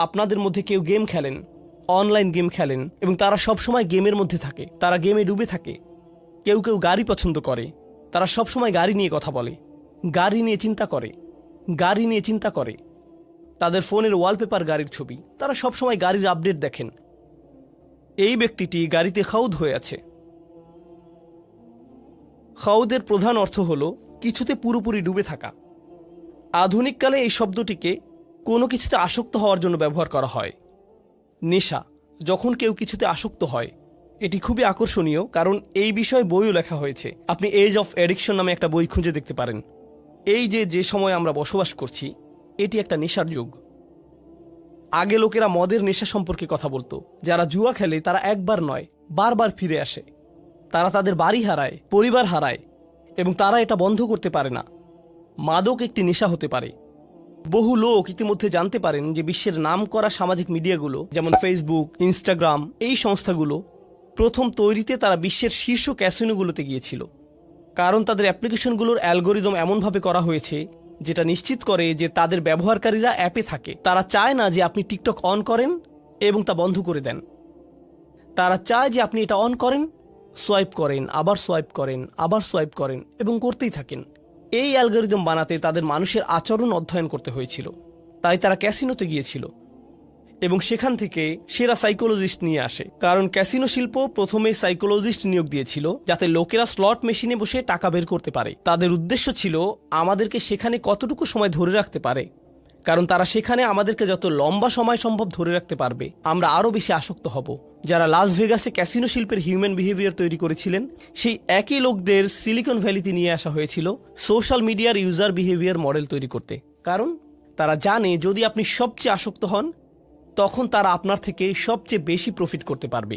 আপনাদের মধ্যে কেউ গেম খেলেন, অনলাইন গেম খেলেন এবং তারা সবসময় গেমের মধ্যে থাকে, তারা গেমে ডুবে থাকে। কেউ কেউ গাড়ি পছন্দ করে, তারা সবসময় গাড়ি নিয়ে কথা বলে, গাড়ি নিয়ে চিন্তা করে, গাড়ি নিয়ে চিন্তা করে। তাদের ফোনের ওয়ালপেপার গাড়ির ছবি, তারা সবসময় গাড়ির আপডেট দেখেন। এই ব্যক্তিটি গাড়িতে খাউদ হয়ে আছে। খাউদের প্রধান অর্থ হল কিছুতে পুরোপুরি ডুবে থাকা। আধুনিককালে এই শব্দটিকে কোনো কিছুতে আসক্ত হওয়ার জন্য ব্যবহার করা হয়। নেশা, যখন কেউ কিছুতে আসক্ত হয়, এটি খুবই আকর্ষণীয় কারণ এই বিষয়ে বইও লেখা হয়েছে। আপনি এজ অফ অ্যাডিকশন নামে একটা বই খুঁজে দেখতে পারেন। এই যে সময় আমরা বসবাস করছি, এটি একটা নেশার যুগ। আগে লোকেরা মদের নেশা সম্পর্কে কথা বলতো। যারা জুয়া খেলে তারা একবার নয়, বারবার ফিরে আসে। তারা তাদের বাড়ি হারায়, পরিবার হারায় এবং তারা এটা বন্ধ করতে পারে না। মাদক একটি নেশা হতে পারে। বহু লোক ইতিমধ্যে জানতে পারেন যে বিশ্বের নামকরা সামাজিক মিডিয়াগুলো যেমন ফেসবুক, ইনস্টাগ্রাম, এই সংস্থাগুলো প্রথম তৈরিতে তারা বিশ্বের শীর্ষ ক্যাসিনোগুলোতে গিয়েছিল, কারণ তাদের অ্যাপ্লিকেশনগুলোর অ্যালগোরিদম এমনভাবে করা হয়েছে যেটা নিশ্চিত করে যে তাদের ব্যবহারকারীরা অ্যাপে থাকে। তারা চায় না যে আপনি টিকটক অন করেন এবং তা বন্ধ করে দেন। তারা চায় যে আপনি এটা অন করেন, সোয়াইপ করেন, আবার সোয়াইপ করেন, আবার সোয়াইপ করেন এবং করতেই থাকেন। এই অ্যালগোরিদম বানাতে তাদের মানুষের আচরণ অধ্যয়ন করতে হয়েছিল। তাই তারা ক্যাসিনোতে গিয়েছিল এবং সেখান থেকে সেরা সাইকোলজিস্ট নিয়ে আসে, কারণ ক্যাসিনো শিল্প প্রথমে সাইকোলজিস্ট নিয়োগ দিয়েছিল যাতে লোকেরা স্লট মেশিনে বসে টাকা বের করতে পারে। তাদের উদ্দেশ্য ছিল আমাদেরকে সেখানে কতটুকু সময় ধরে রাখতে পারে, কারণ তারা সেখানে আমাদেরকে যত লম্বা সময় সম্ভব ধরে রাখতে পারবে আমরা আরও বেশি আসক্ত হব। যারা লাস ভেগাসে ক্যাসিনো শিল্পের হিউম্যান বিহেভিয়ার তৈরি করেছিলেন, সেই একই লোকদের সিলিকন ভ্যালিতে নিয়ে আসা হয়েছিল সোশ্যাল মিডিয়ার ইউজার বিহেভিয়ার মডেল তৈরি করতে। কারণ তারা জানে যদি আপনি সবচেয়ে আসক্ত হন, তখন তারা আপনার থেকে সবচেয়ে বেশি প্রফিট করতে পারবে।